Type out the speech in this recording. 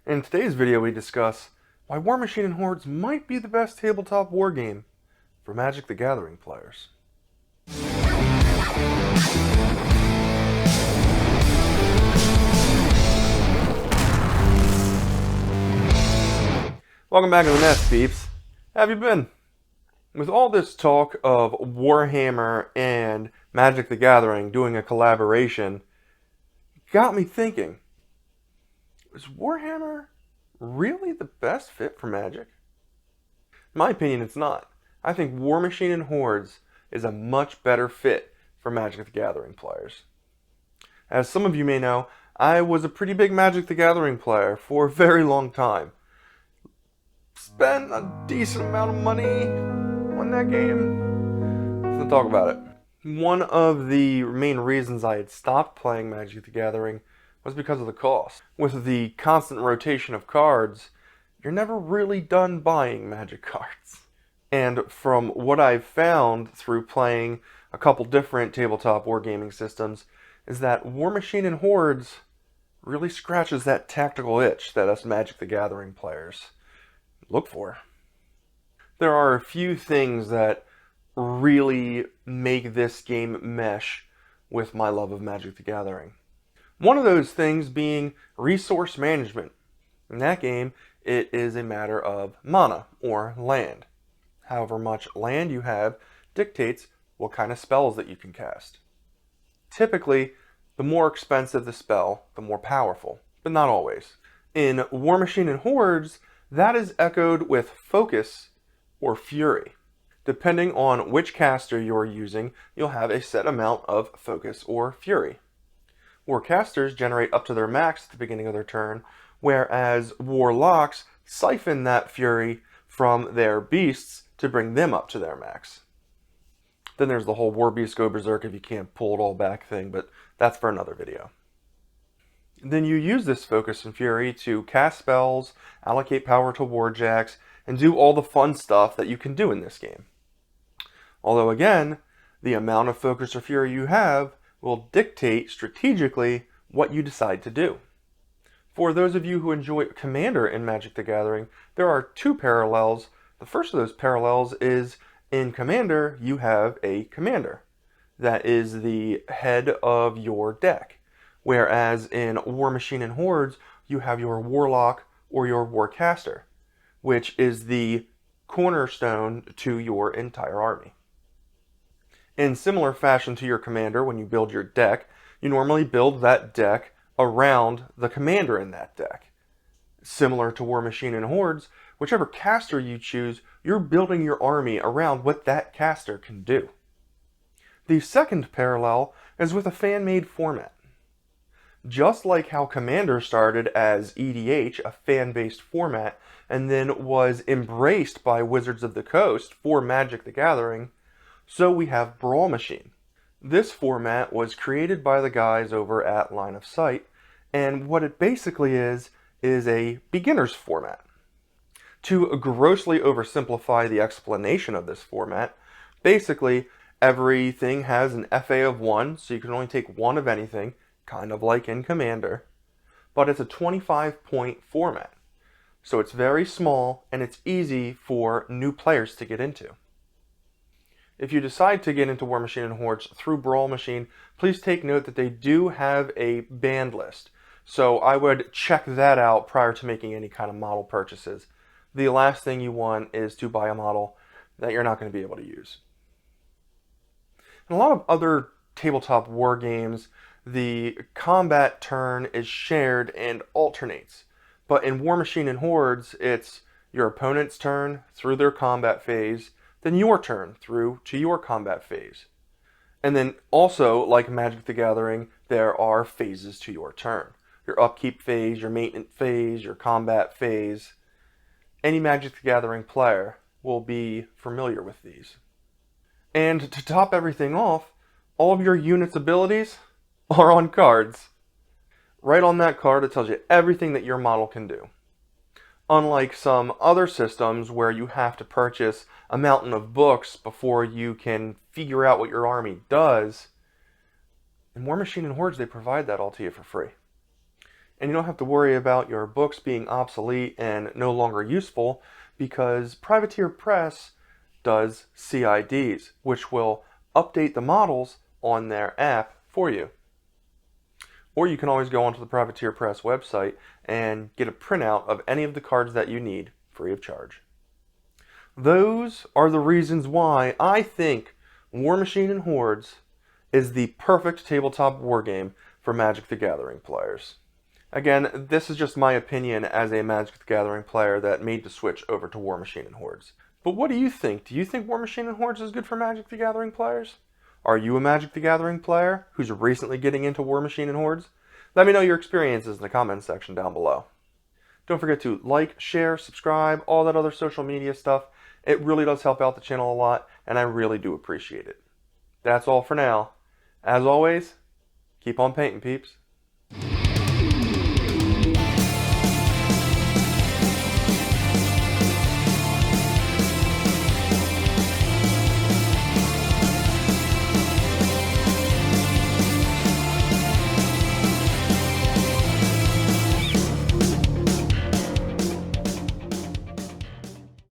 In today's video we discuss why Warmachine and Hordes might be the best tabletop wargame for Magic the Gathering players. Welcome back to the nest, peeps. How have you been? With all this talk of Warhammer and Magic the Gathering doing a collaboration, got me thinking, is Warhammer really the best fit for Magic? In my opinion, it's not. I think Warmachine and Hordes is a much better fit for Magic the Gathering players. As some of you may know, I was a pretty big Magic the Gathering player for a very long time. Spent a decent amount of money on that game. Let's talk about it. One of the main reasons I had stopped playing Magic the Gathering was because of the cost. With the constant rotation of cards, you're never really done buying Magic cards. And from what I've found through playing a couple different tabletop wargaming systems, is that Warmachine and Hordes really scratches that tactical itch that us Magic the Gathering players look for. There are a few things that really make this game mesh with my love of Magic the Gathering. One of those things being resource management. In that game, it is a matter of mana, or land. However much land you have dictates what kind of spells that you can cast. Typically, the more expensive the spell, the more powerful, but not always. In Warmachine and Hordes, that is echoed with Focus or Fury. Depending on which caster you're using, you'll have a set amount of Focus or Fury. War casters generate up to their max at the beginning of their turn, whereas Warlocks siphon that Fury from their beasts to bring them up to their max. Then there's the whole War Beast go berserk if you can't pull it all back thing, but that's for another video. Then you use this Focus and Fury to cast spells, allocate power to warjacks, and do all the fun stuff that you can do in this game. Although again, the amount of Focus or Fury you have will dictate strategically what you decide to do. For those of you who enjoy Commander in Magic the Gathering, there are two parallels. The first of those parallels is in Commander, you have a Commander. That is the head of your deck. Whereas in Warmachine and Hordes, you have your Warlock or your Warcaster, which is the cornerstone to your entire army. In similar fashion to your commander, when you build your deck, you normally build that deck around the commander in that deck. Similar to Warmachine and Hordes, whichever caster you choose, you're building your army around what that caster can do. The second parallel is with a fan-made format. Just like how Commander started as EDH, a fan-based format, and then was embraced by Wizards of the Coast for Magic the Gathering, so we have Brawl Machine. This format was created by the guys over at Line of Sight, and what it basically is a beginner's format. To grossly oversimplify the explanation of this format, basically everything has an FA of 1, so you can only take one of anything, kind of like in Commander, but it's a 25-point format. So it's very small and it's easy for new players to get into. If you decide to get into Warmachine and Hordes through Brawl Machine, please take note that they do have a banned list. So I would check that out prior to making any kind of model purchases. The last thing you want is to buy a model that you're not going to be able to use. In a lot of other tabletop war games, the combat turn is shared and alternates. But in Warmachine and Hordes, it's your opponent's turn through their combat phase, then your turn through to your combat phase. And then also, like Magic the Gathering, there are phases to your turn. Your upkeep phase, your maintenance phase, your combat phase. Any Magic the Gathering player will be familiar with these. And to top everything off, all of your units' abilities are on cards. Right on that card, it tells you everything that your model can do. Unlike some other systems where you have to purchase a mountain of books before you can figure out what your army does, in Warmachine and Hordes they provide that all to you for free. And you don't have to worry about your books being obsolete and no longer useful because Privateer Press does CIDs, which will update the models on their app for you. Or you can always go onto the Privateer Press website and get a printout of any of the cards that you need free of charge. Those are the reasons why I think Warmachine and Hordes is the perfect tabletop wargame for Magic the Gathering players. Again, this is just my opinion as a Magic the Gathering player that made the switch over to Warmachine and Hordes. But what do you think? Do you think Warmachine and Hordes is good for Magic the Gathering players? Are you a Magic the Gathering player who's recently getting into Warmachine and Hordes? Let me know your experiences in the comments section down below. Don't forget to like, share, subscribe, all that other social media stuff. It really does help out the channel a lot, and I really do appreciate it. That's all for now. As always, keep on painting, peeps.